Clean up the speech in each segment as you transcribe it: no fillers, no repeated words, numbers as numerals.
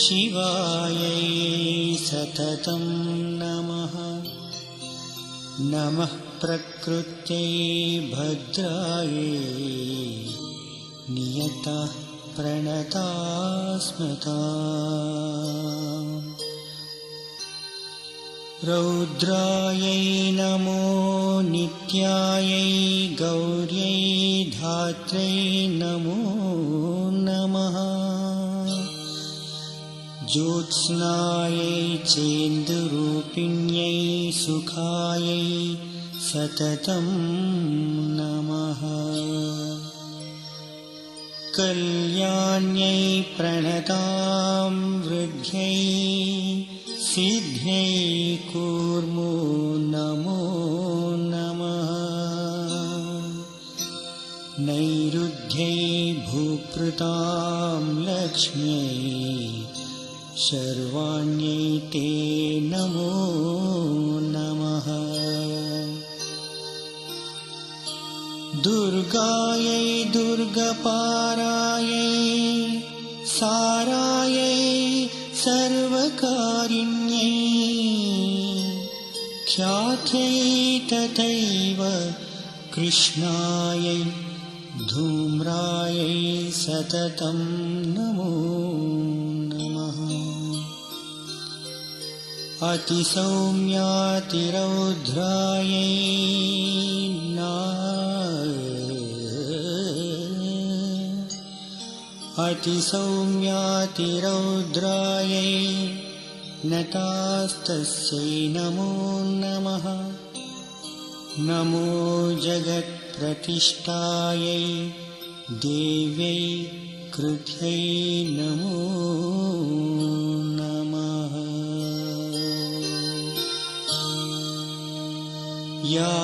शिवायै सततं नमः। नमः प्रकृत्यै भद्रायै नियतः प्रणता स्मृता। रौद्रायै नमो नित्यायै गौर्यै धात्र्यै नमो नमः। ज्योत्स्नायै चेन्दुरूपिण्यै सुखायै सततं नमः। कल्याण्यै प्रणतां वृद्ध्यै सिद्ध्यै कूर्मो नमो नमः। नैरुध्यै भूभृतां लक्ष्म्यै शर्वाण्यै ते नमो नमः। दुर्गायै दुर्गपारायै सारायै सर्वकारिण्यै ख्यात्यै तथैव कृष्णायै धूम्रायै सततं नमो नमः। अतिसौम्यातिरौद्रायै अतिसौम्यातिरौद्रायै नतास्तस्यै नमो नमः। नमो जगत्प्रतिष्ठायै देव्यै कृत्यै नमो नमः। या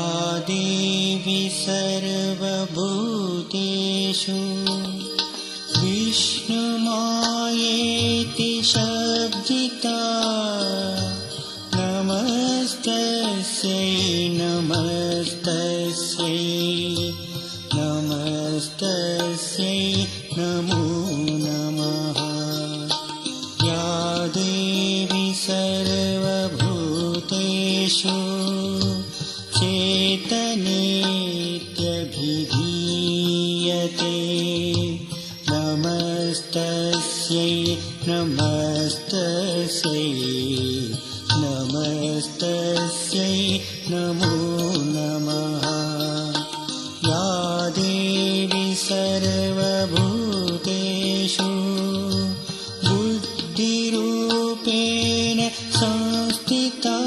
देवी सर्वभूतेषु विष्णुमायेति शब्दिता नमस्तस्यै नमस्तस्यै नमस्तस्यै नमो नमः। या देवी सर्वभूतेषु चेतनेत्यभिधीयते नमस्तस्यै नमस्तस्यै नमस्तस्यै नमो नमः। या देवी सर्वभूतेषु बुद्धिरूपेण संस्थिता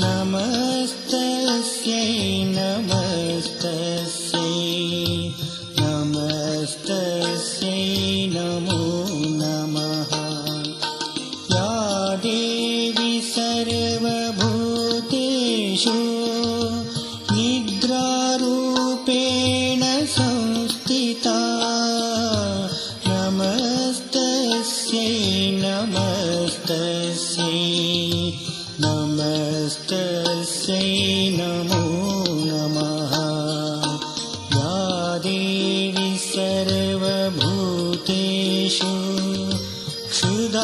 नमस्तस्यै नमस्तस्यै नमस्तस्यै नमो नमः। या देवी सर्वभूतेषु निद्रारूपेण संस्थिता नमस्तस्यै नमस्तस्यै नमस्तस्यै नमो नमः। या देवी सर्वभूतेषु क्षुधारूपेण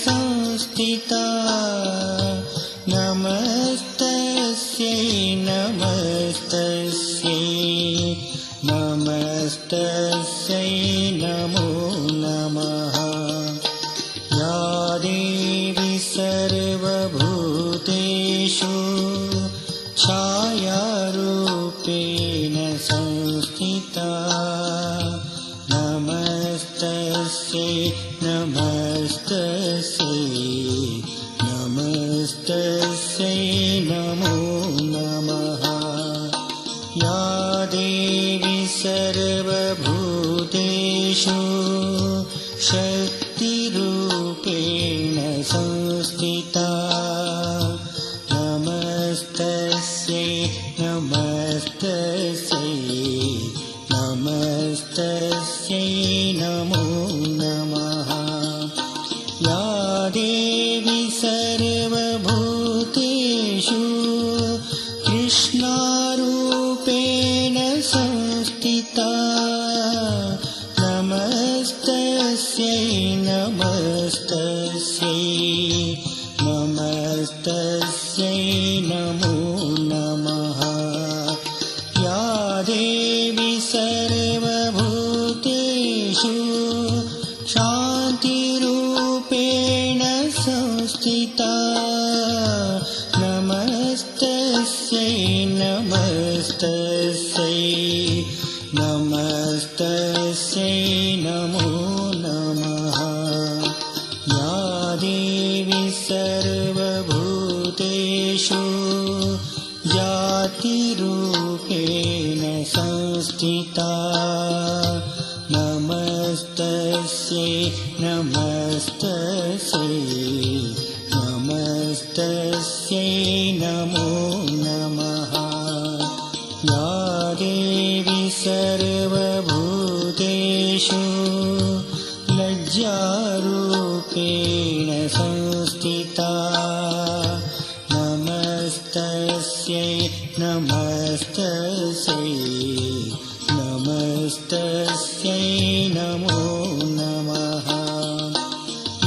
संस्थिता नमस्तस्यै नमस्तस्यै नमस्तस्यै नमो नमः। या देवी सर्वभूतेषु छायारूपेण संस्थिता नमस्तस्यै नमस्तस्यै नमस्तस्यै नमो नमः। या देवी सर्वभूतेषु शक्तिरूपेण संस्थिता नमस्तस्यै नमस्तस्यै नमस्तस्यै नमो नमः। या देवी सर्वभूतेषु कृष्णारूपेण संस्थिता नमस्तस्यै नमस्तस्यै नमस्तस्यै नमस्तस्यै नमो नमः। या देवी सर्वभूतेषु शान्तिरूपेण संस्थिता नमस्तस्यै नमस्तस्यै नमस्तस्यै नमो नमः। या देवी सर्वभूतेषु ज्योतिरूपेण संस्थिता नमस्तस्यै नमस्तस्यै नमस्तस्यै नमो नमः। या देवी सर्वभूतेषु लज्जारूपेण संस्थिता नमस्तस्यै नमस्तस्यै नमस्तस्यै नमो नमः।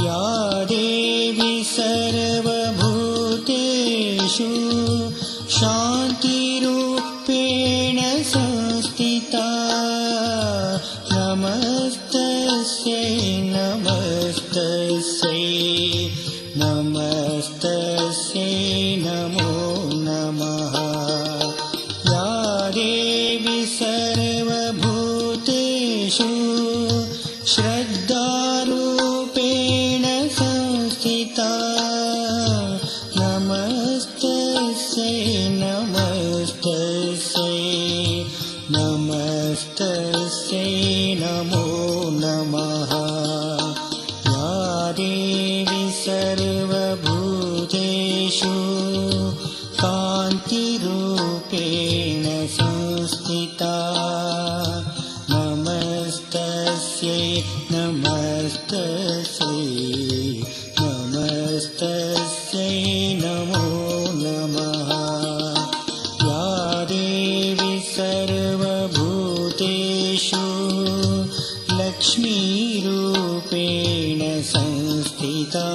या देवी सर्वभूतेषु शान्तिरूपेण संस्थिता नमस्तस्यै नमस्तस्यै नमस्तस्यै नमो नमः। या देवी सर्वभूतेषु श्रद्धारूपेण संस्थिता नमस्तस्यै नमस्तस्यै नमस्तस्यै नमो नमः। या देवी सर्वभूतेषु कान्तिरूपेण संस्थिता नमस्तस्यै नमस्तस्यै नमस्तस्यै नमो नमः। या देवी सर्वभूतेषु लक्ष्मीरूपेण संस्थिता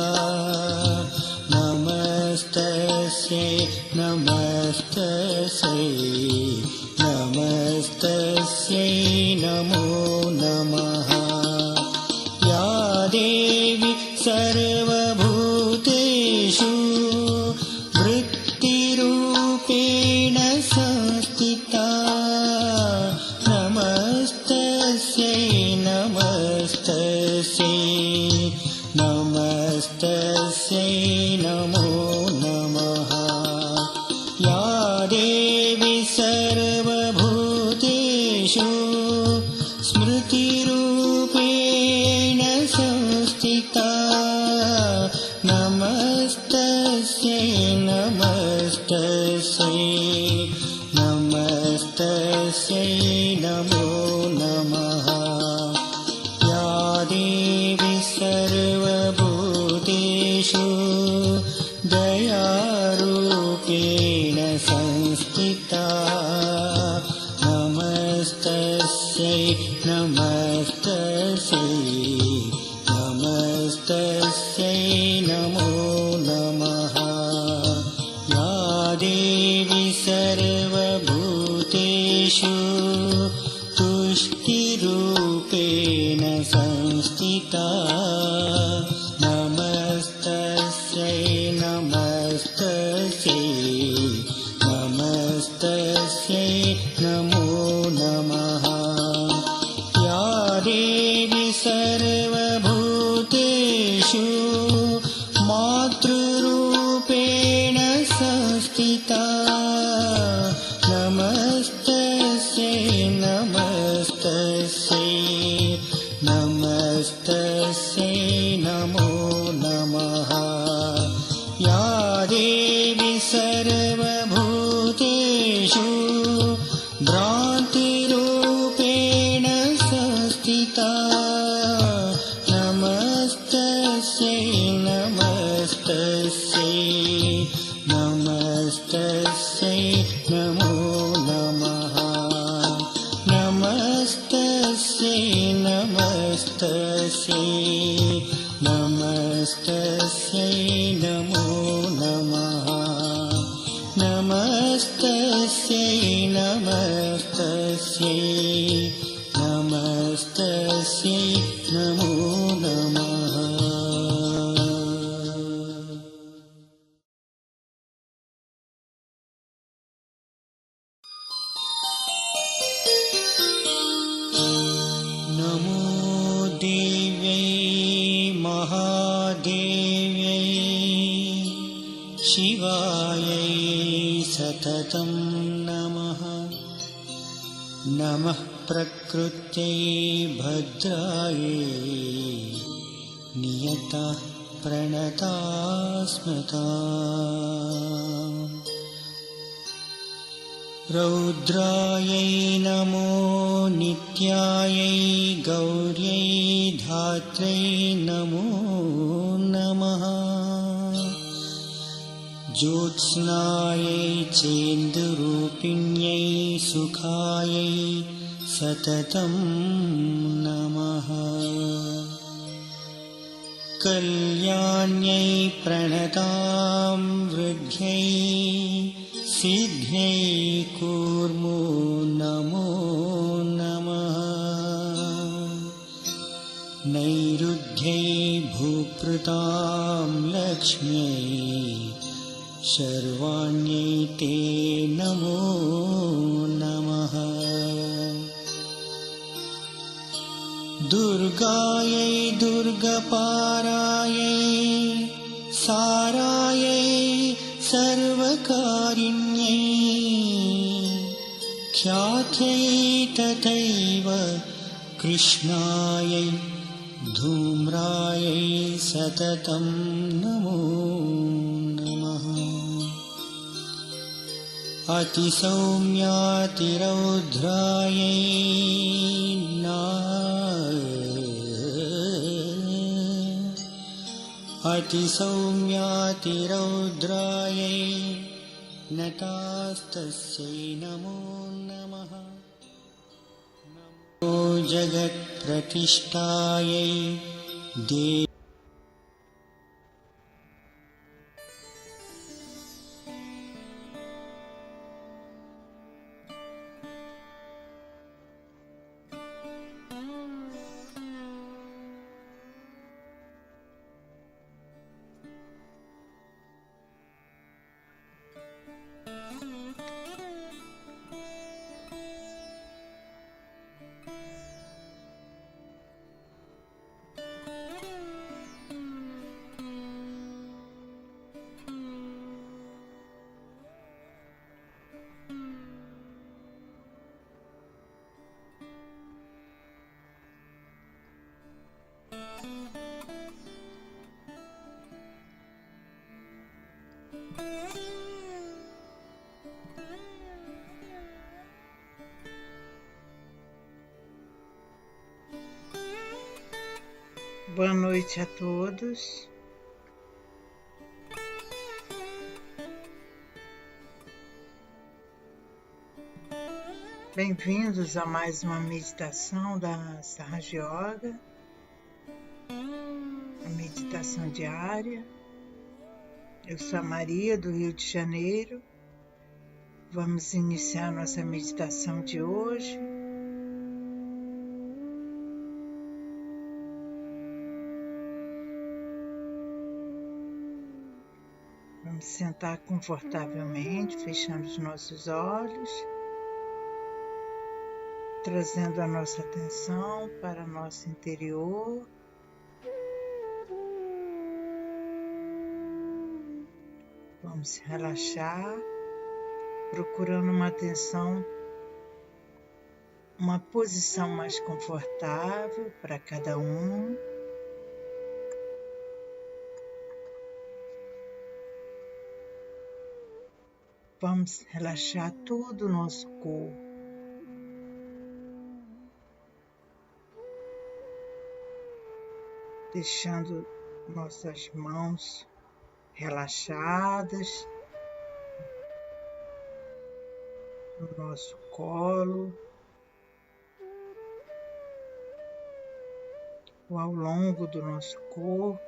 नमस्तस्यै नमस्तस्यै नमस्तस्यै नमो नमः। या देवी सर्वभूतेषु वृत्तिरूपेण संस्थिता नमस्तस्यै नमस्तस्यै नमस्तस्यै नमो नमः। या देवी सर्वभूतेषु स्मृतिरूपेण संस्थिता नमस्तस्यै नमस्तस्यै नमस्तस्यै नमो नमः। या देवी सर्वभूतेषु दयारूपेण संस्थिता नमस्तस्यै नमस्तस्यै नमस्तस्यै नमो नमः। या देवी सर्वभूतेषु तुष्टिरूपेण संस्थिता नमस्तस्यै नमस्तस्यै नमस्तस्यै नमो नमः। या देवी सर्वभूतेषु मातृरूपेण संस्थिता नमस्तस्यै नमस्तस्यै नमस्तस्यै नमो नमः। या देवी सर्वभूतेषु भ्रान्तिरूपेण संस्थिता नमस्तस्यै नमस्तस्यै नमो नमः नमस्तस्यै नमस्तस्यै नमस्तस्यै नमो नमः नमो देव्यै महादेव्यै शिवायै सततं नमः नमः प्रकृत्यै भद्रायै नियतः प्रणता स्मृता रौद्रायै नमो नित्यायै गौर्यै धात्र्यै नमो नमः ज्योत्स्नायै चेन्दुरूपिण्यै सुखायै सततं नमः कल्याण्यै प्रणतां वृद्ध्यै सिद्ध्यै कूर्मो नमो नमः नैरुध्यै भूभृतां लक्ष्म्यै शर्वाण्यै ते नमो नमः दुर्गायै दुर्गपारायै सारायै सर्वकारिण्यै ख्यात्यै तथैव कृष्णायै धूम्रायै सततं नमो नमः अतिसौम्यातिरौद्रायै अतिसौम्यातिरौद्रायै नतास्तस्यै नमो नमः नमो जगत्प्रतिष्ठायै देवी Boa noite a todos. Bem-vindos a mais uma meditação da Sahaja Yoga, a meditação diária. Eu sou a Maria, do Rio de Janeiro. Vamos iniciar nossa meditação de hoje. Vamos sentar confortavelmente, fechando os nossos olhos, trazendo a nossa atenção para nosso interior. Vamos relaxar, procurando uma posição mais confortável para cada um. Vamos relaxar todo o nosso corpo. Deixando nossas mãos relaxadas no nosso colo. ou ao longo do nosso corpo,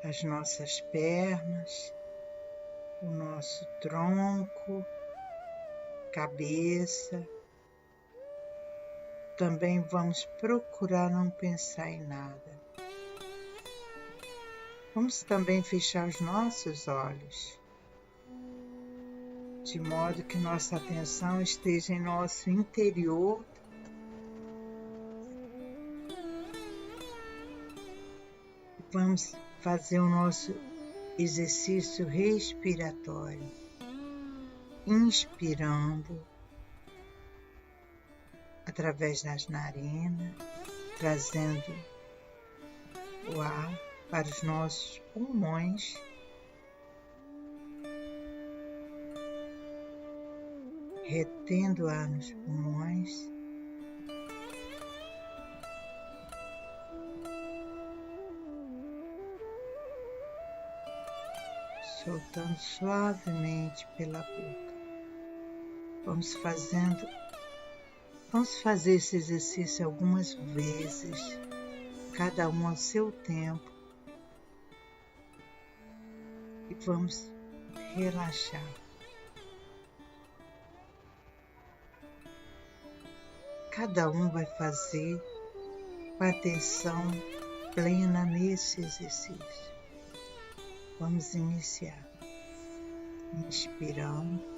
as nossas pernas, o nosso tronco, cabeça. Também vamos procurar não pensar em nada. Vamos também fechar os nossos olhos, de modo que nossa atenção esteja em nosso interior. Vamos fazer o nosso exercício respiratório, inspirando através das narinas, trazendo o ar para os nossos pulmões, retendo o ar nos pulmões, soltando suavemente pela boca. Vamos fazer esse exercício algumas vezes, cada um ao seu tempo, e vamos relaxar. Cada um vai fazer com atenção plena nesse exercício. Vamos iniciar. Inspirando.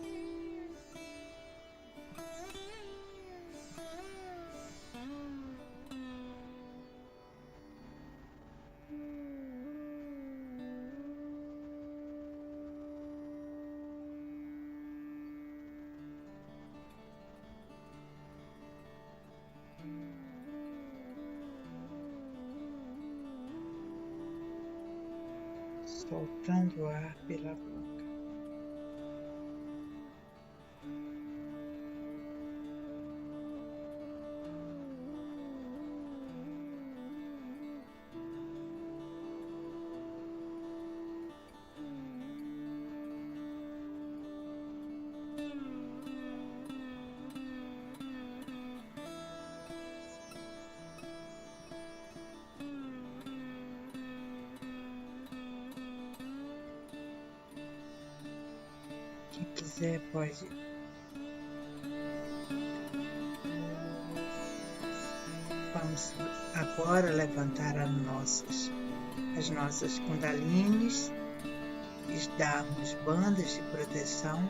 Soltando o ar pela boca. Quem quiser pode vamos agora levantar as nossas kundalinis e darmos bandas de proteção.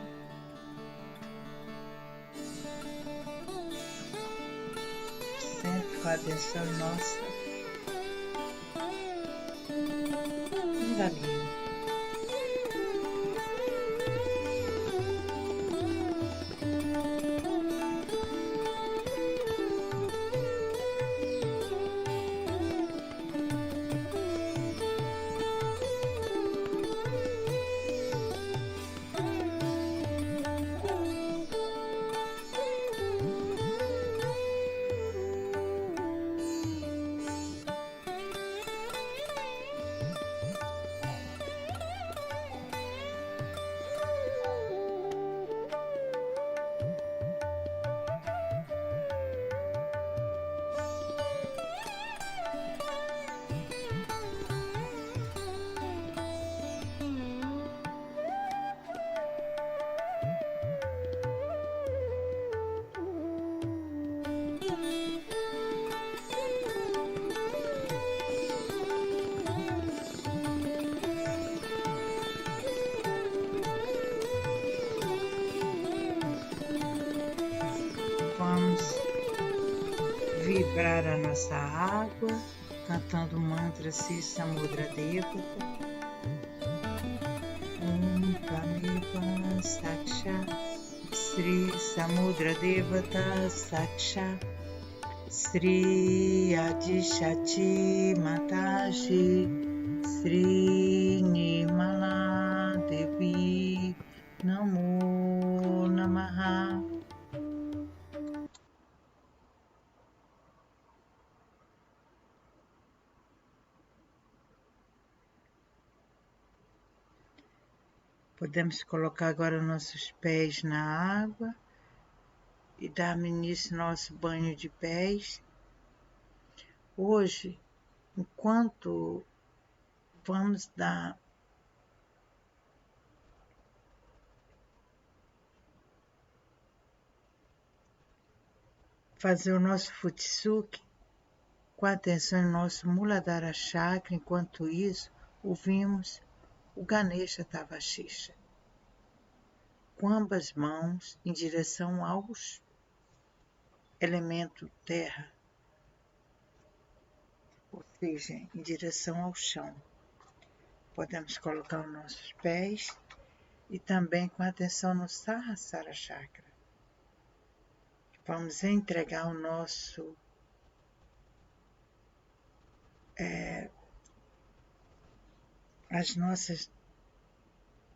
Sempre com a atenção nossa kundalini. Vibrar a nossa água, cantando o mantra Sri Samudra Devata. Om Tvameva Saksha Sri Samudra Devata Saksha Sri Adishati Mataji Sri Nirmala Devi Namo Namaha. Podemos colocar agora nossos pés na água e dar início ao nosso banho de pés, Hoje, enquanto vamos fazer o nosso Futsuki com atenção em nosso Muladhara Chakra, enquanto isso, ouvimos o Ganesha Tavashisha, com ambas mãos em direção aos elemento terra, ou seja, em direção ao chão. Podemos colocar os nossos pés e também com atenção no Sahasrara Chakra. Vamos entregar o nosso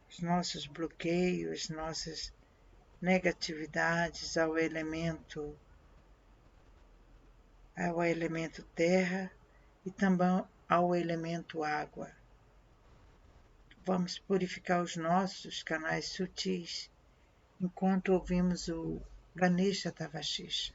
os nossos bloqueios, nossas negatividades ao elemento terra e também ao elemento água. Vamos purificar os nossos canais sutis enquanto ouvimos o Ganesha Tavashisha.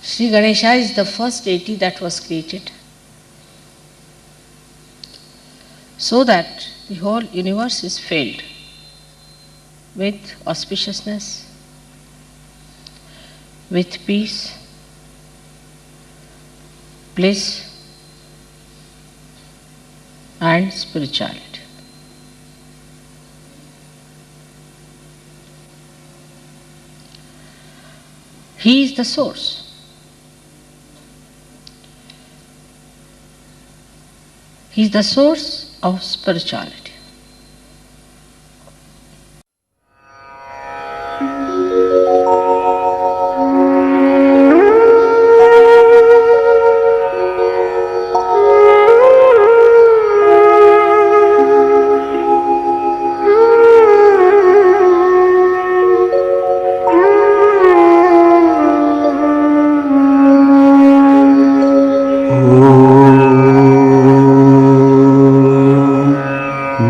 Sri Ganesha is the first deity that was created so that the whole universe is filled with auspiciousness, with peace, bliss, and spirituality. He is the source. He is the source of spirituality.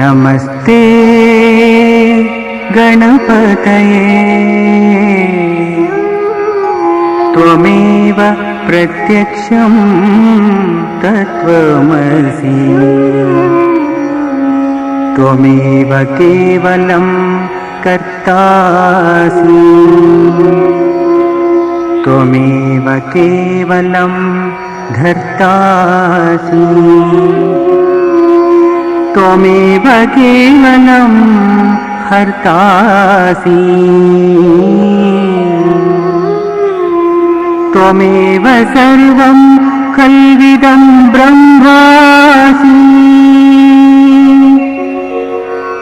नमस्ते गणपतये त्वमेव प्रत्यक्षं तत्त्वमसि त्वमेव केवलं कर्तासि त्वमेव केवलं धर्तासि त्वमेव केवलं हर्तासि त्वमेव सर्वं कल्विदं ब्रह्मासि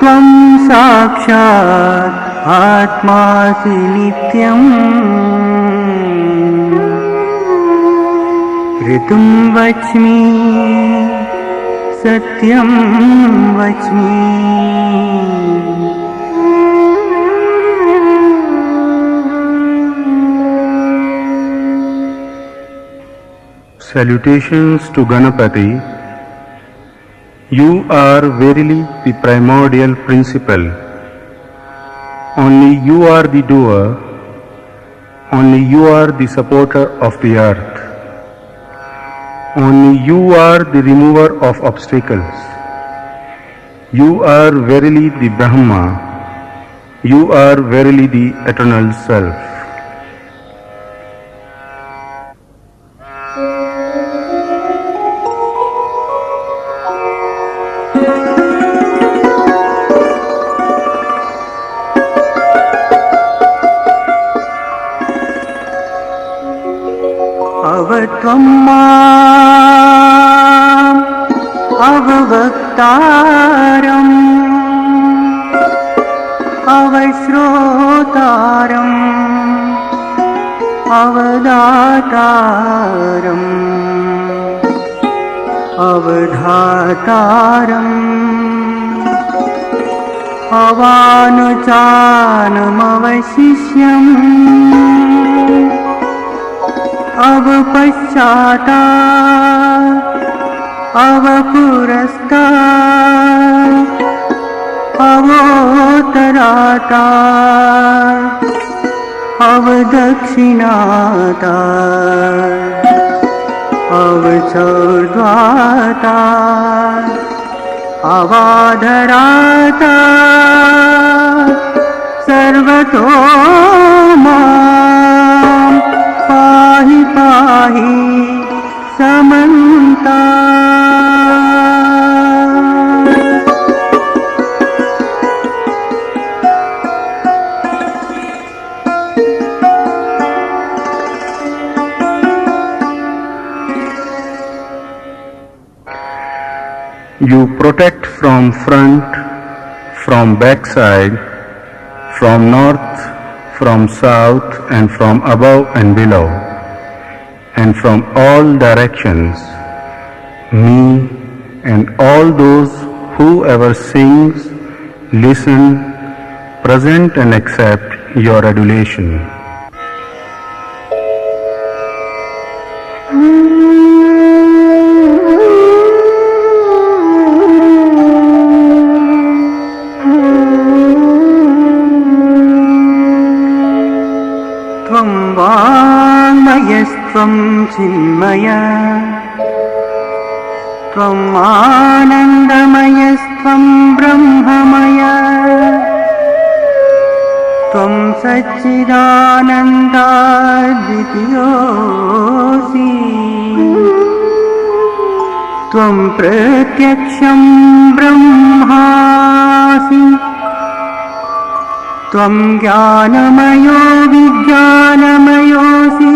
त्वं साक्षात् आत्मासि नित्यम् ऋतुं वच्मि सत्यं वच्मि Salutations to Ganapati. You are verily the primordial principle. Only you are the doer. Only you are the supporter of the earth. Only you are the remover of obstacles. You are verily the Brahma. You are verily the eternal self. अवत्वं माम् अववक्तारम् अवश्रोतारम् अवदातारम् अवधातारम् अवानुचानमवशिष्यम् अवपश्चातात् अवपुरस्तात् अवोत्तरातात् अवदक्षिणातात् अवचौर्ध्वातात् अवाधरातात् सर्वतो मां पाहि पाहि समन्तात्। You protect from front, from backside, from north, from south, and from above and below, and from all directions, me and all those whoever sings, listen, present and accept your adulation. वाङ्मयस्त्वं चिन्मय त्वम् आनन्दमयस्त्वं ब्रह्ममय त्वं सच्चिदानन्दाद्वितीयोऽसि त्वं प्रत्यक्षं ब्रह्मासि त्वं ज्ञानमयो विज्ञानमयोऽसि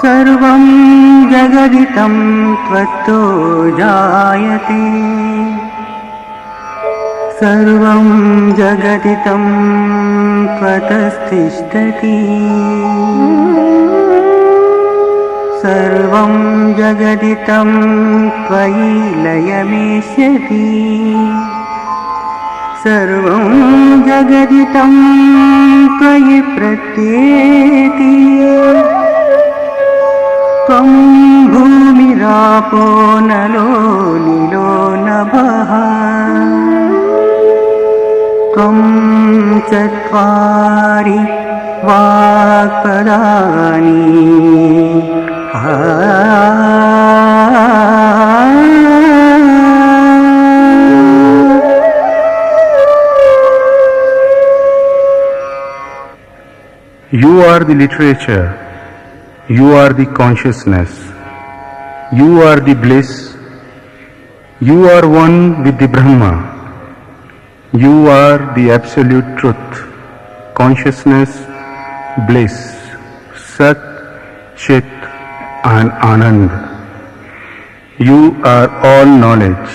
सर्वं जगदितं त्वत्तो जायते सर्वं जगदितं त्वतस्तिष्ठति सर्वं जगदितं त्वयि लयमेष्यति सर्वं जगदितं त्वयि प्रत्येति त्वं भूमिरापो नलो नीलो नभः त्वं चत्वारि वाक्पदानि You are the literature, you are the consciousness, you are the bliss, you are one with the Brahma, you are the absolute truth, consciousness, bliss, Sat, Chit and Anand. You are all knowledge.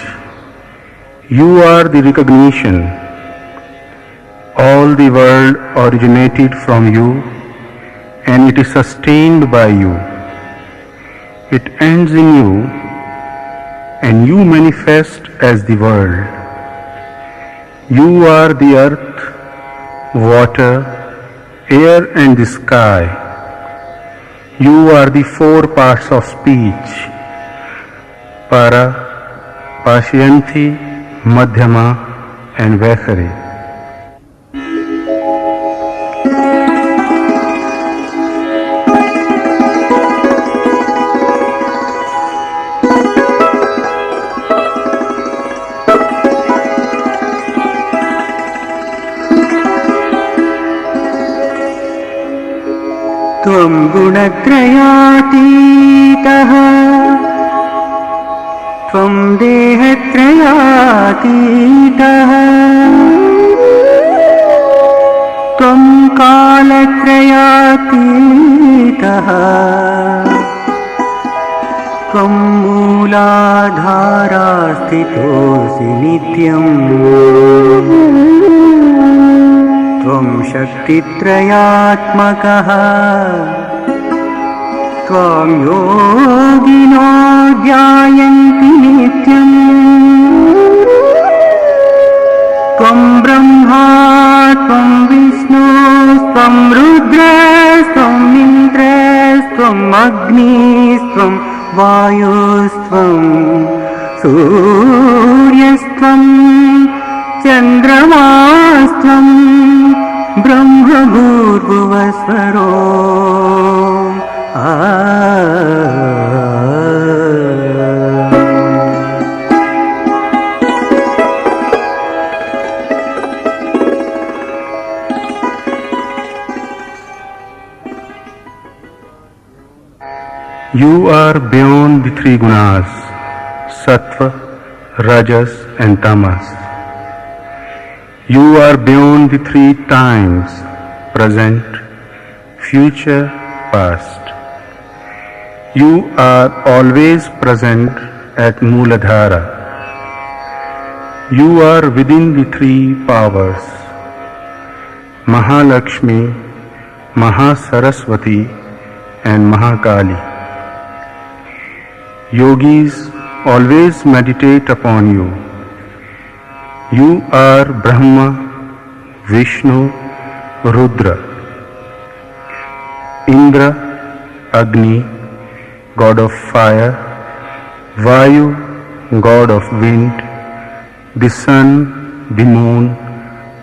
You are the recognition. All the world originated from you and it is sustained by you. It ends in you and you manifest as the world. You are the earth, water, air and the sky. You are the four parts of speech, Para, Pashyanti, Madhyama and Vaikhari. त्वं गुणत्रयातीतः त्वं देहत्रयातीतः त्वं कालत्रयातीतः त्वं मूलाधारास्थितोऽसि नित्यम् त्वं शक्तित्रयात्मकः त्वां योगिनो ध्यायन्ति नित्यम् त्वं ब्रह्मा त्वं विष्णुस्त्वं रुद्रस्त्वम् इन्द्रस्त्वम् अग्निस्त्वं वायुस्त्वं सूर्यस्त्वं चन्द्रमास्त्वं ब्रह्मभूर्भुवस्वरो You are beyond the three gunas, sattva, rajas and tamas. You are beyond the three times, present, future, past. You are always present at Mooladhara. You are within the three powers, Mahalakshmi, Mahasaraswati and Mahakali. Yogis always meditate upon you. You are Brahma, Vishnu, Rudra, Indra, Agni, God of fire, Vayu, God of wind, the sun, the moon,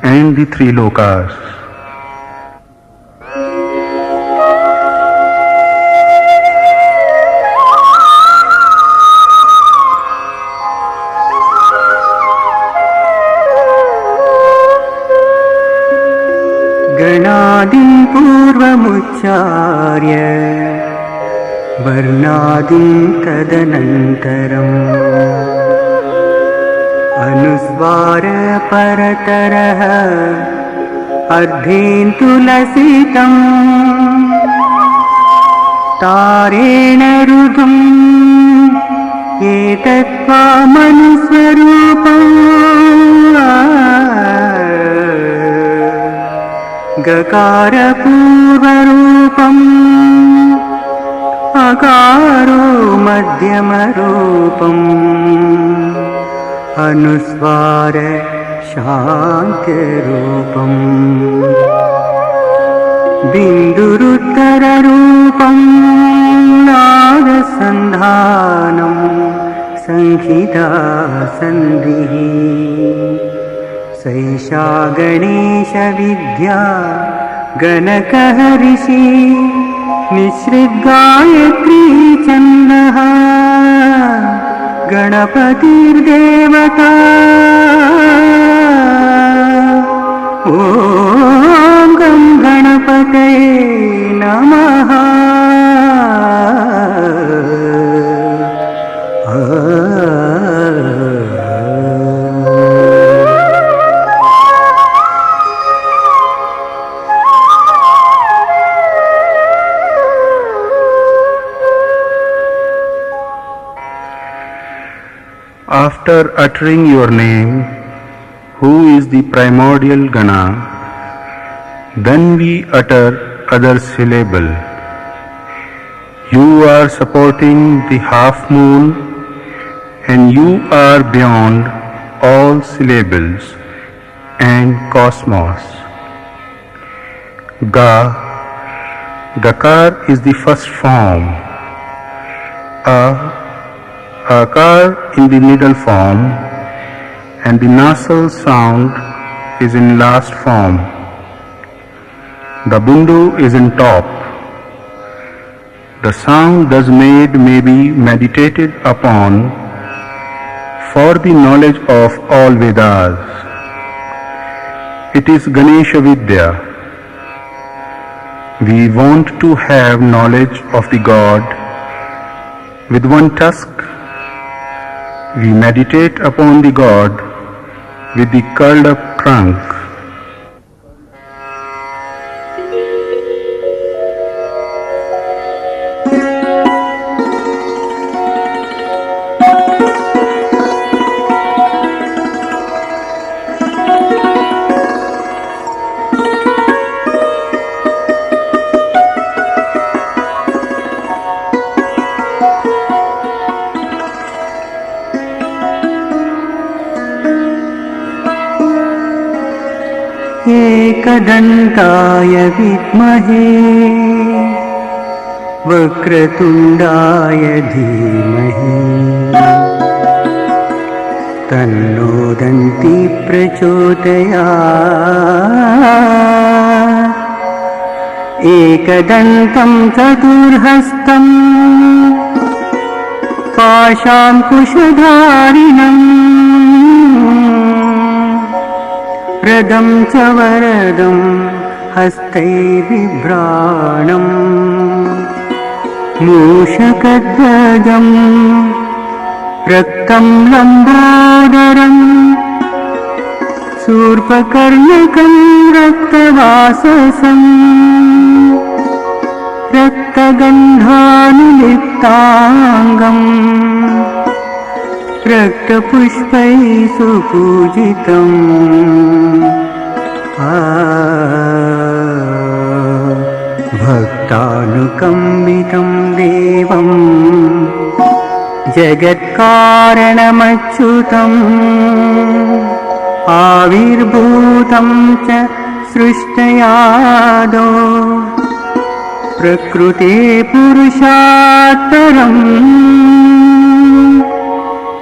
and the three lokas. गणादिं पूर्वमुच्चार्य वर्णादिं तदनन्तरम् अनुस्वारपरतरः अर्धेन्दुलसितं तारेण रुद्धम् एतत्त्वामनुस्वरूपम् गकारपूर्वरूपम् अकारो मध्यमरूपम् अनुस्वार शान्तिरूपम् बिन्दुरुत्तररूपम् नादसन्धानम् संहिता सन्धिः सैषा गणेशविद्या गणकः ऋषि निःसृद्गायत्री छन्दः गणपतिर्देवता ॐ गं गणपतये नमः After uttering your name, who is the primordial Gana, then we utter other syllable. You are supporting the half moon and you are beyond all syllables and cosmos. Ga, Gakar is the first form. Akar in the middle form and the nasal sound is in last form. The Bindu is in top. The sound thus made may be meditated upon for the knowledge of all Vedas. It is Ganesha Vidya. We want to have knowledge of the God. With one tusk, we meditate upon the God with the curled up trunk. एकदन्ताय विद्महे वक्रतुण्डाय धीमहि तन्नो दन्ती प्रचोदयात्। एकदन्तं चतुर्हस्तम् पाशाङ्कुशधारिणम् रदं च वरदं हस्तैर्बिभ्राणम् मूषकध्वजम् रक्तं लम्बोदरम् शूर्पकर्णकं रक्तवाससम् रक्तगन्धानुलिप्ताङ्गम् रक्तपुष्पैः सुपूजितम् भक्तानुकम्बितं देवम् जगत्कारणमच्युतम् आविर्भूतं च सृष्टयादौ प्रकृते पुरुषात्तरम्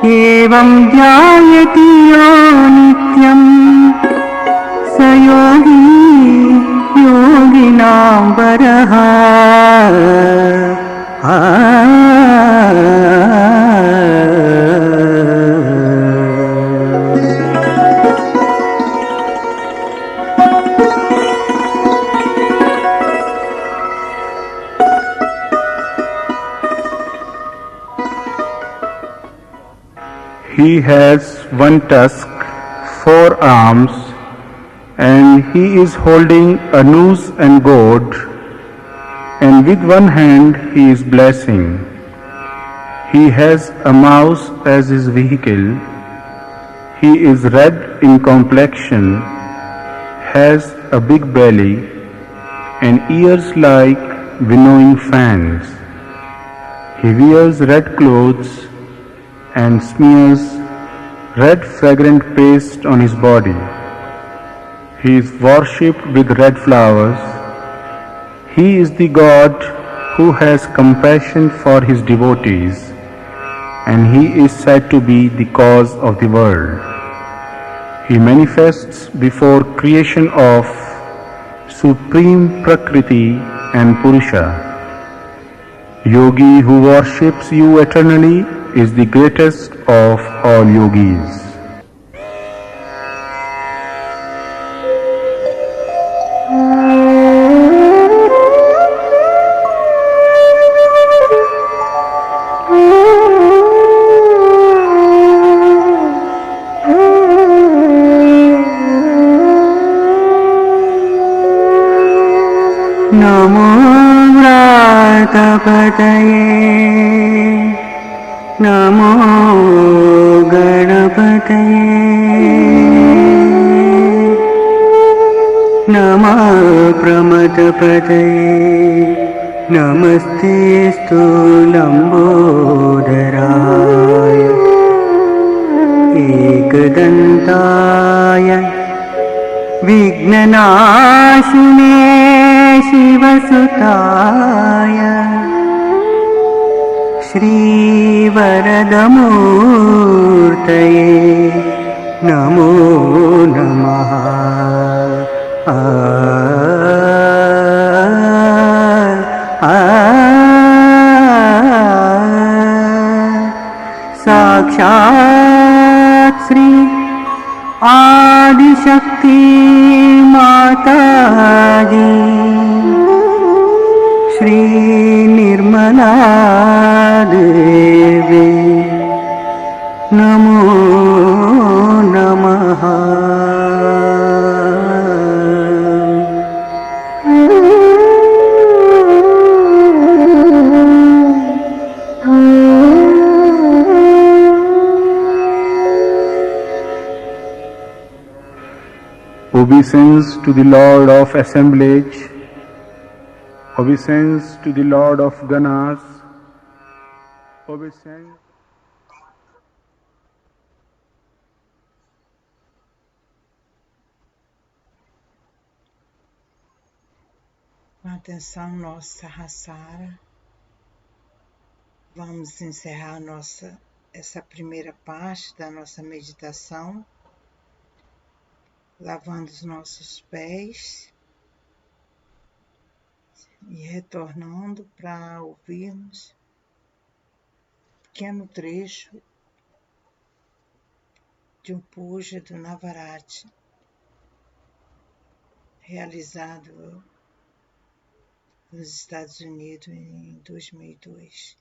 एवं ध्यायति यो नित्यं स योगी योगिनां वरः। He has one tusk, 4 arms, and he is holding a noose and goad, and with one hand he is blessing. He has a mouse as his vehicle. He is red in complexion, has a big belly, and ears like winnowing fans. He wears red clothes and smears red fragrant paste on his body. He is worshipped with red flowers. He is the God who has compassion for his devotees, and he is said to be the cause of the world. He manifests before creation of Supreme Prakriti and Purusha. Yogi who worships you eternally is the greatest of all yogis. नमो व्रातपतये नमो गणपतये नमः प्रमथपतये नमस्तेऽस्तु लम्बोदराय एकदन्ताय विघ्ननाशिने शिवसुताय श्रीवरदमूर्तये नमो नमः। साक्षात् श्री आदिशक्ति माताजी श्री निर्मला देवी नमो नमः। Obeisance to the Lord of Assemblage, obeisance to the Lord of Ganas, obeisance. Com a atenção nossa Sahasrara, vamos encerrar essa primeira parte da nossa meditação, lavando os nossos pés e retornando para ouvirmos um pequeno trecho de um puja do Navarrete, realizado nos Estados Unidos em 2002.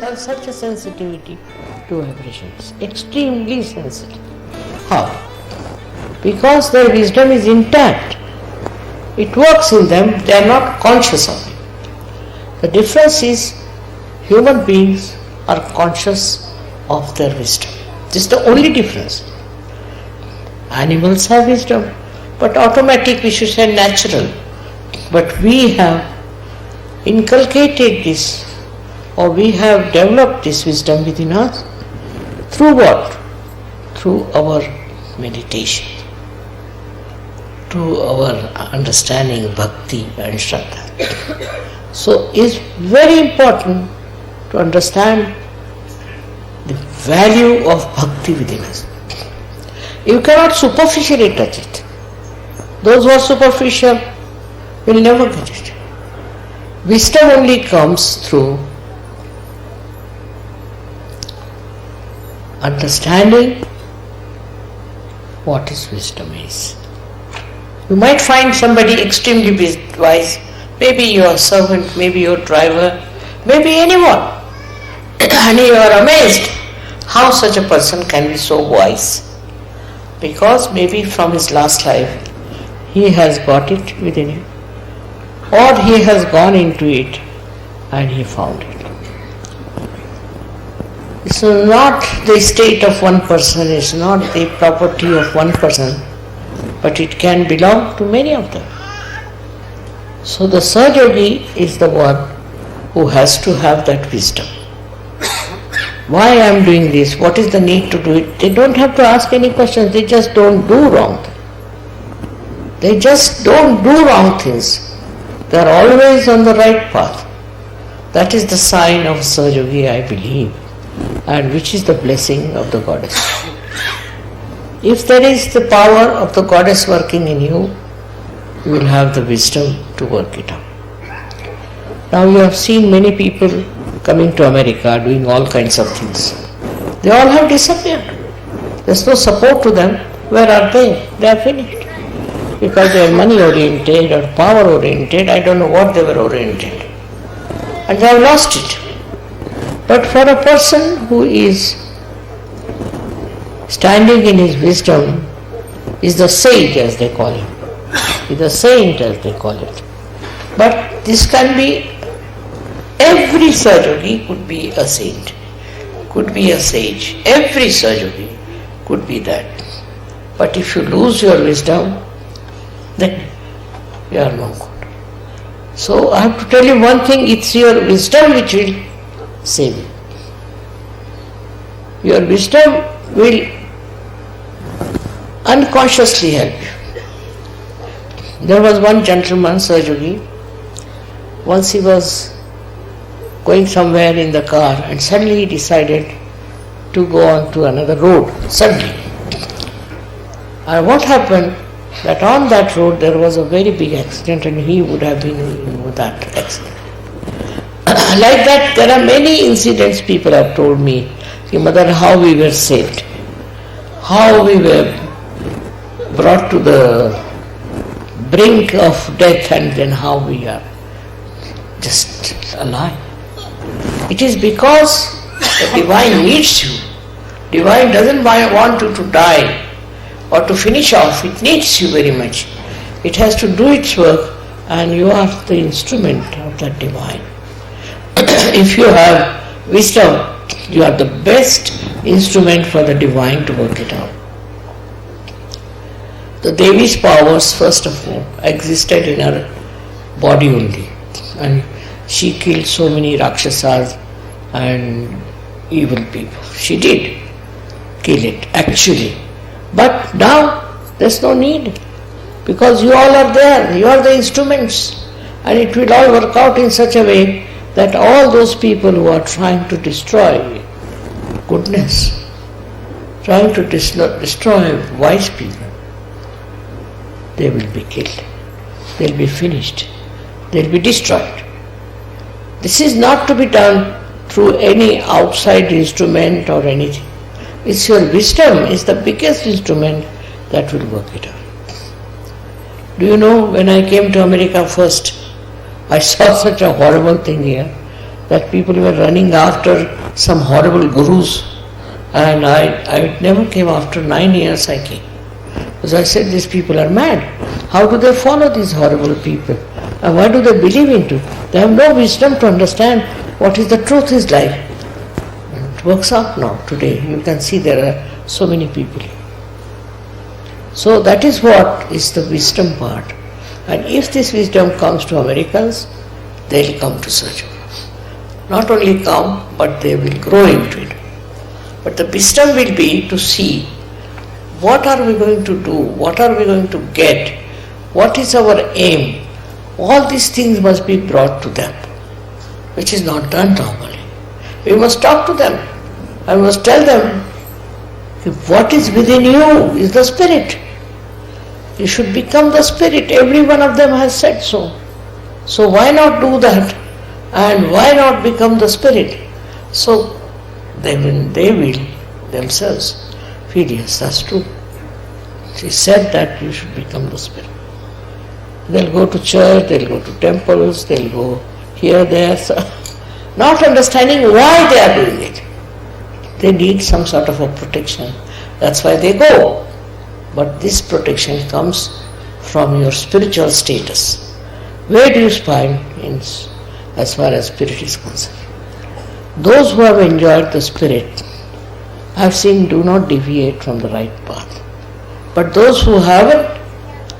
Have such a sensitivity to vibrations, extremely sensitive. How? Because their wisdom is intact. It works in them, they are not conscious of it. The difference is human beings are conscious of their wisdom. This is the only difference. Animals have wisdom, but automatic, we should say natural. But we have inculcated this, or we have developed this wisdom within us through what? Through our meditation, through our understanding bhakti and shraddha. So it's very important to understand the value of bhakti within us. You cannot superficially touch it. Those who are superficial will never get it. Wisdom only comes through understanding what is wisdom is. You might find somebody extremely wise, maybe your servant, maybe your driver, maybe anyone, and you are amazed how such a person can be so wise. because maybe from his last life he has got it within him, or he has gone into it and he found it. It's not the state of one person, it's not the property of one person, but it can belong to many of them. So the Sahaja is the one who has to have that wisdom. Why I am doing this? What is the need to do it? They don't have to ask any questions, they just don't do wrong things. They just don't do wrong things. They are always on the right path. That is the sign of Sahaja, I believe, and which is the blessing of the goddess. If there is the power of the goddess working in you, you will have the wisdom to work it out. Now you have seen many people coming to America doing all kinds of things. They all have disappeared. There's no support to them. Where are they? They are finished. Because they are money oriented or power oriented, I don't know what they were oriented. And they have lost it. But for a person who is standing in his wisdom, is the sage as they call him, is the saint as they call it. But this can be, every Sahaja could be a saint, could be a sage. Every Sahaja could be that. But if you lose your wisdom, then you are no good. So I have to tell you one thing, it's your wisdom which will save you. Your wisdom will unconsciously help you. There was one gentleman, Sahaja, once he was going somewhere in the car and suddenly he decided to go on to another road, suddenly. And what happened, that on that road there was a very big accident and he would have been in that accident. Like that, there are many incidents people have told me, Mother, how we were saved, how we were brought to the brink of death and then how we are just alive. It is because the divine needs you. Divine doesn't want you to die or to finish off. It needs you very much. It has to do its work and you are the instrument of that divine. If you have wisdom, you are the best instrument for the divine to work it out. The Devi's powers, first of all, existed in her body only, and she killed so many Rakshasas and evil people. She did kill it, actually. But now there's no need, because you all are there, you are the instruments, and it will all work out in such a way that all those people who are trying to destroy goodness, trying to destroy wise people, they will be killed, they'll be finished, they'll be destroyed. This is not to be done through any outside instrument or anything. It's your wisdom is the biggest instrument that will work it out. Do you know, when I came to America first, I saw such a horrible thing here, that people were running after some horrible gurus, and I never came. After 9 years I came. Because I said, these people are mad. How do they follow these horrible people? And why do they believe into it? They have no wisdom to understand what is the truth is like. And it works out now, today. You can see there are so many people here. So that is what is the wisdom part. And if this wisdom comes to Americans, they will come to Sahaja. Not only come, but they will grow into it. But the wisdom will be to see what are we going to do, what are we going to get, what is our aim. All these things must be brought to them, which is not done normally. We must talk to them. I must tell them, what is within you is the spirit. You should become the spirit. Every one of them has said so. So why not do that? And why not become the spirit? So they will themselves feel, yes, that's true. She said that you should become the spirit. They'll go to church, they'll go to temples, they'll go here, there, not understanding why they are doing it. They need some sort of a protection. That's why they go. But this protection comes from your spiritual status. Where do you find as far as spirit is concerned? Those who have enjoyed the spirit, I have seen, do not deviate from the right path. But those who haven't,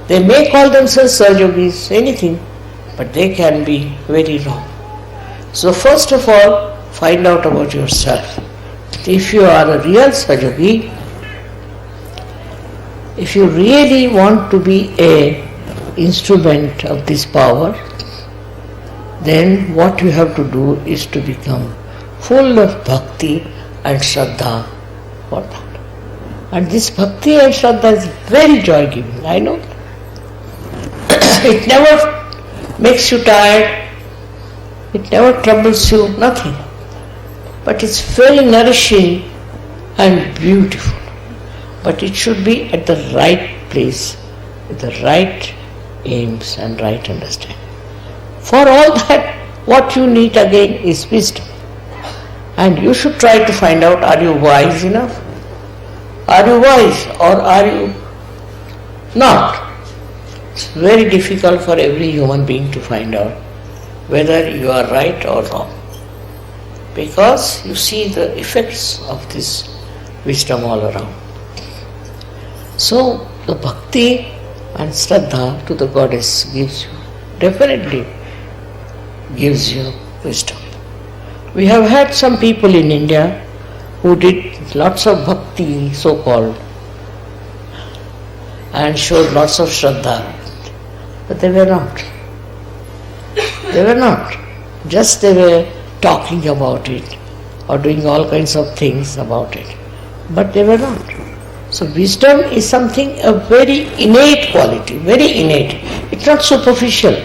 they may call themselves Sahaja-yogis, anything, but they can be very wrong. So first of all, find out about yourself. If you are a real Sahaja-yogi, if you really want to be an instrument of this power, then what you have to do is to become full of bhakti and shraddha for that. And this bhakti and shraddha is very joy-giving, I know. It never makes you tired, it never troubles you, nothing. But it's very nourishing and beautiful. But it should be at the right place, with the right aims and right understanding. For all that, what you need again is wisdom. And you should try to find out, are you wise enough? Are you wise or are you not? It's very difficult for every human being to find out whether you are right or wrong. Because you see the effects of this wisdom all around. So the bhakti and shraddha to the goddess definitely gives you wisdom. We have had some people in India who did lots of bhakti, so-called, and showed lots of shraddha, but they were not. They were not. Just they were talking about it or doing all kinds of things about it, but they were not. So wisdom is something, a very innate quality, very innate. It's not superficial.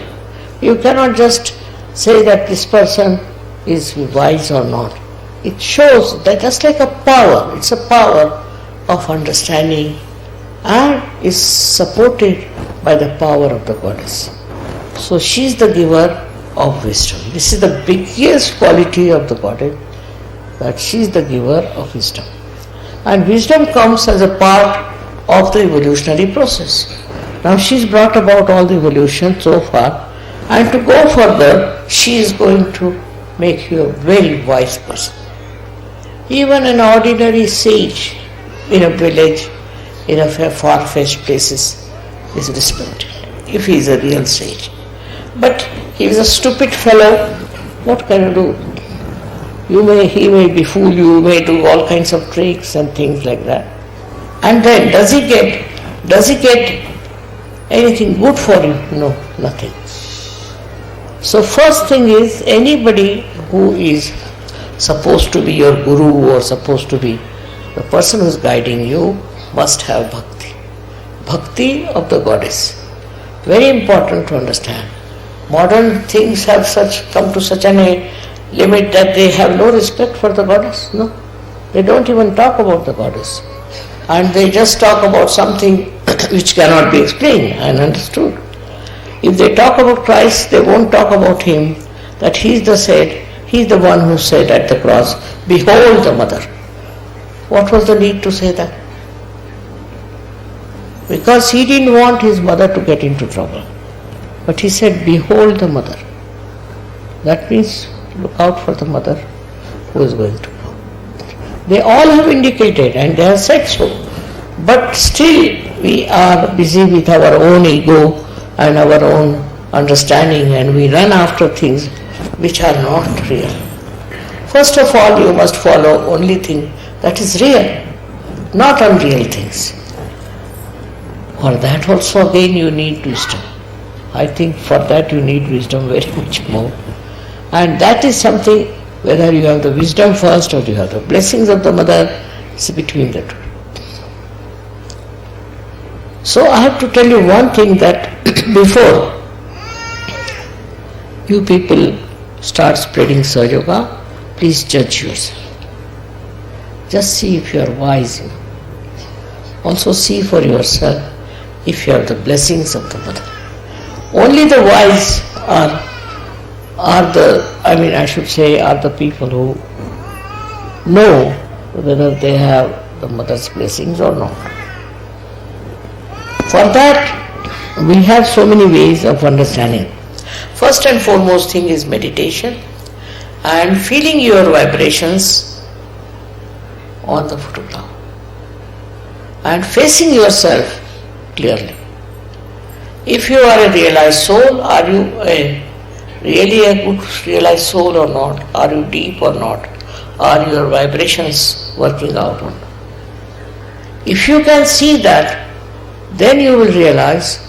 You cannot just say that this person is wise or not. It shows that just like a power, it's a power of understanding and is supported by the power of the goddess. So she is the giver of wisdom. This is the biggest quality of the goddess, that she is the giver of wisdom. And wisdom comes as a part of the evolutionary process. Now she has brought about all the evolution so far, and to go further, she is going to make you a very wise person. Even an ordinary sage in a village, in a far-fetched places, is respected, if he is a real sage. But he is a stupid fellow, what can you do? He may befool you, may do all kinds of tricks and things like that. And then does he get anything good for you? No, nothing. So first thing is, anybody who is supposed to be your guru or supposed to be the person who is guiding you must have bhakti. Bhakti of the goddess. Very important to understand. Modern things have come to such a limit that they have no respect for the goddess. No, they don't even talk about the goddess. And they just talk about something which cannot be explained and understood. If they talk about Christ, they won't talk about him, that he is the one who said at the cross, "Behold the mother." What was the need to say that? Because he didn't want his mother to get into trouble. But he said, "Behold the mother." That means look out for the mother who is going to come. They all have indicated and they have said so. But still we are busy with our own ego and our own understanding, and we run after things which are not real. First of all, you must follow only thing that is real, not unreal things. For that also again you need wisdom. I think for that you need wisdom very much more. And that is something, whether you have the wisdom first or you have the blessings of the mother, it's between the two. So I have to tell you one thing, that before you people start spreading Sahaja Yoga, please judge yourself. Just see if you are wise enough. Also see for yourself if you have the blessings of the mother. Only the wise are the people who know whether they have the mother's blessings or not. For that, we have so many ways of understanding. First and foremost thing is meditation and feeling your vibrations on the photograph and facing yourself clearly. If you are a realized soul, are you really a good realized soul or not? Are you deep or not? Are your vibrations working out or not? If you can see that, then you will realize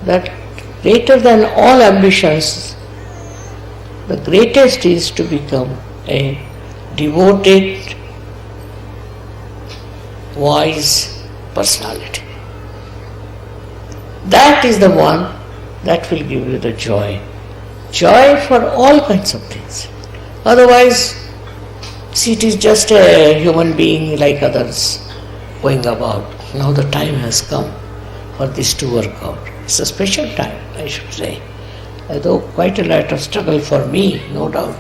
that greater than all ambitions, the greatest is to become a devoted, wise personality. That is the one that will give you the joy. Joy for all kinds of things. Otherwise, see, it is just a human being like others going about. Now the time has come for this to work out. It's a special time, I should say. Though quite a lot of struggle for me, no doubt.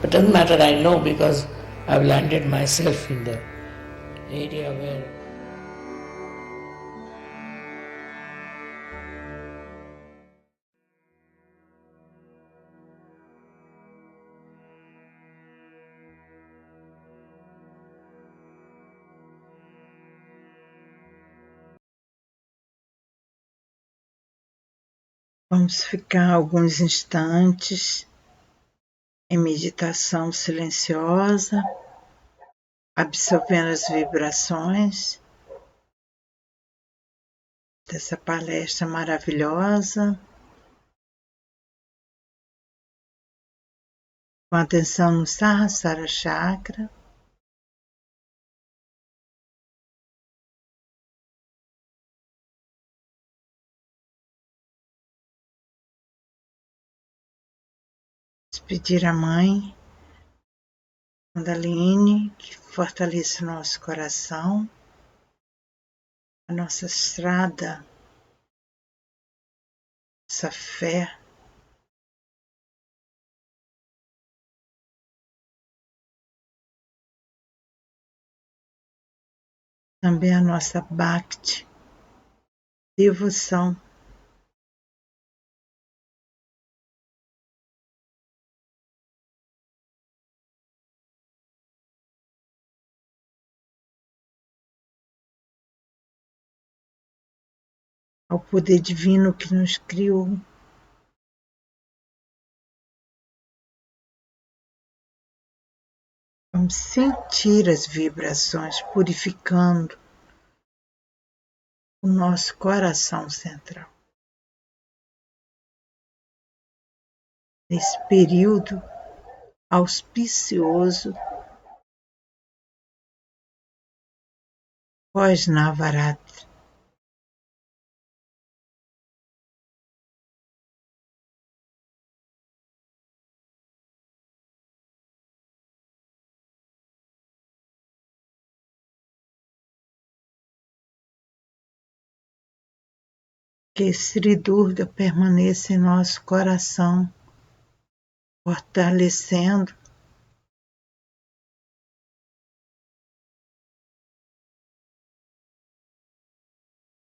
But doesn't matter, I know, because I've landed myself in the area where Vamos ficar alguns instantes em meditação silenciosa, absorvendo as vibrações dessa palestra maravilhosa, com atenção no Sahasrara Chakra. Pedir à Mãe Kundalini que fortaleça o nosso coração, a nossa estrada, essa fé, também a nossa Bhakti, devoção. Ao poder divino que nos criou. Vamos sentir as vibrações purificando o nosso coração central. Nesse período auspicioso pós-Navaratri. Que Sri Durga permaneça em nosso coração, fortalecendo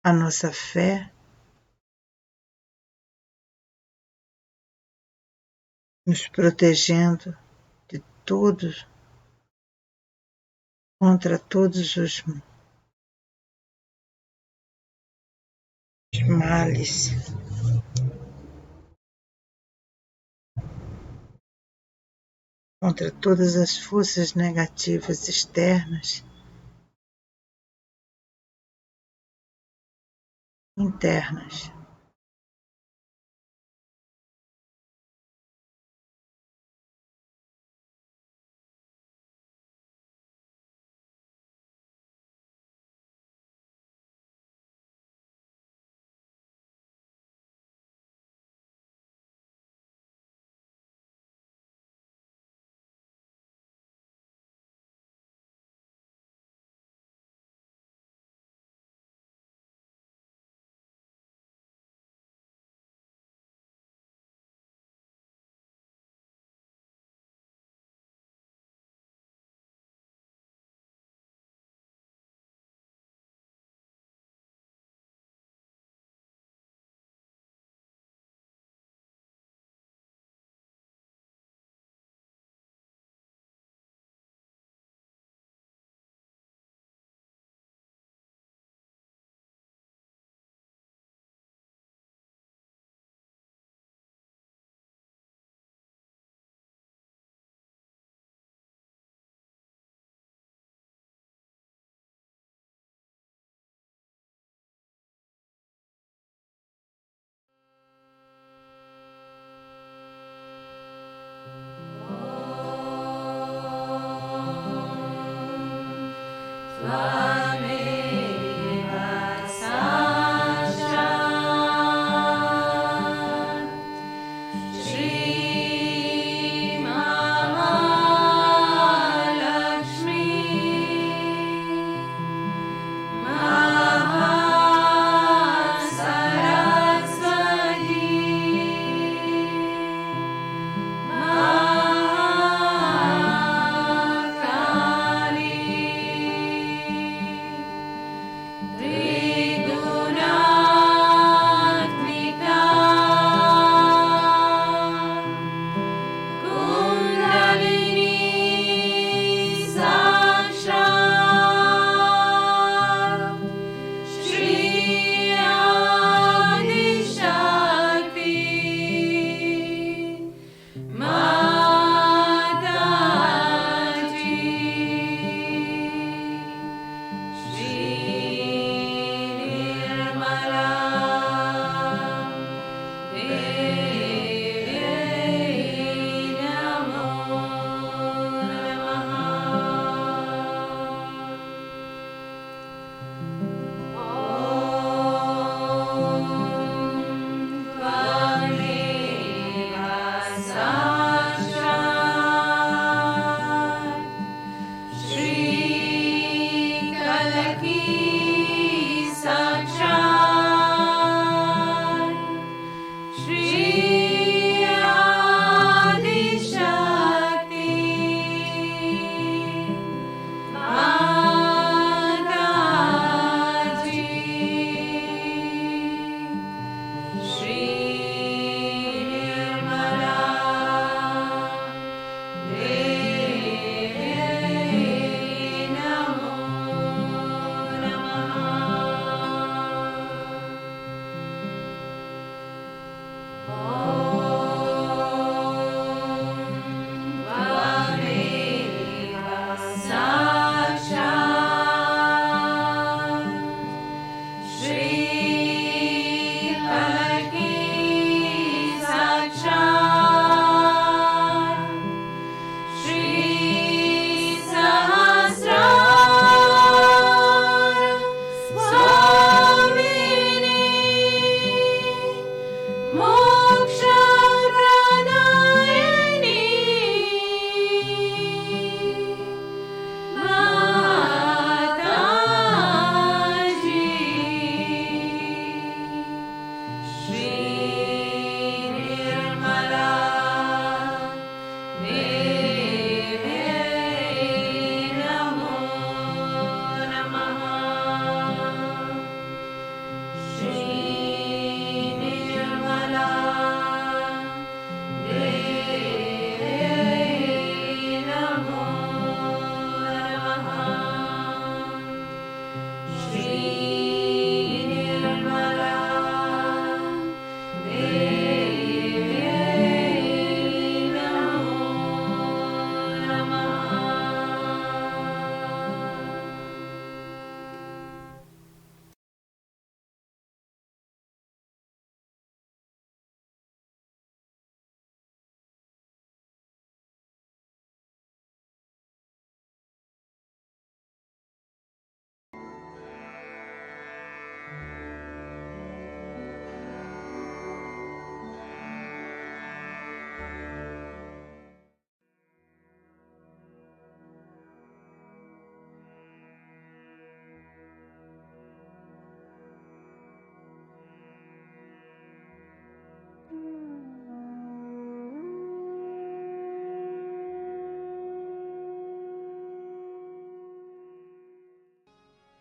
a nossa fé, nos protegendo de todos, contra todos os males. Contra todas as forças negativas externas, internas.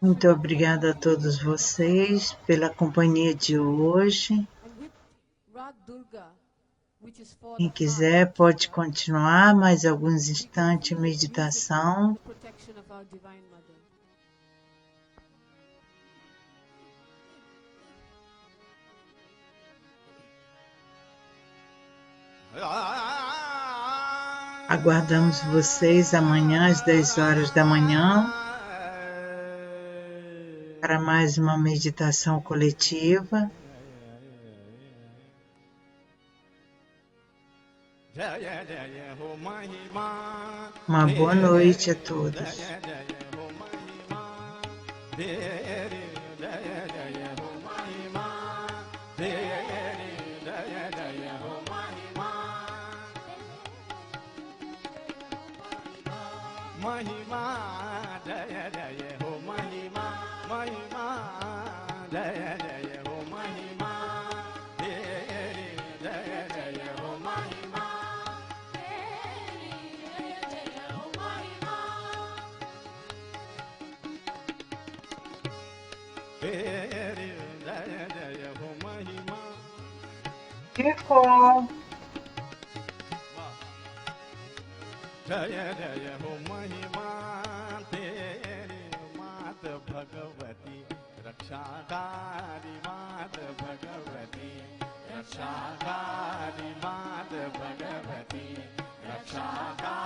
Muito obrigada a todos vocês pela companhia de hoje. Quem quiser pode continuar mais alguns instantes em meditação. Aguardamos vocês amanhã às 10 horas da manhã para mais uma meditação coletiva. Uma boa noite a todos. Mahima Jaya Jaya Ho Mahima Mahima Jaya Jaya Ho Mahima Jaya Jaya Ho Mahima Jaya Ho Mahima Jaya Jaya Ho Mahima Ficou. Jaya Jaya Ho Mahima Teri Mat Bhagavati Rakshakari Mat Bhagavati Rakshakari Mat Bhagavati Rakshakari